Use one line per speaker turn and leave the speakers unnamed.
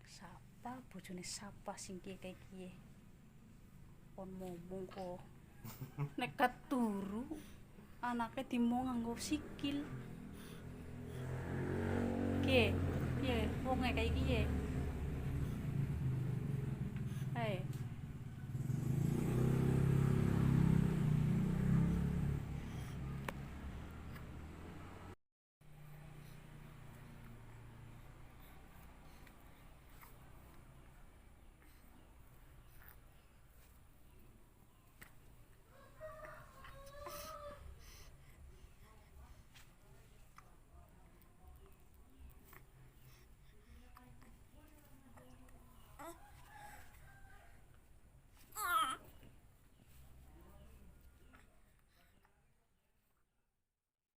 Sapa bojone sapa sing kiye kae kiye. Kon ngomong kok. Nekat turu anake dimo nganggo sikil. Kiye? Piye wonge kae kiye? Hai.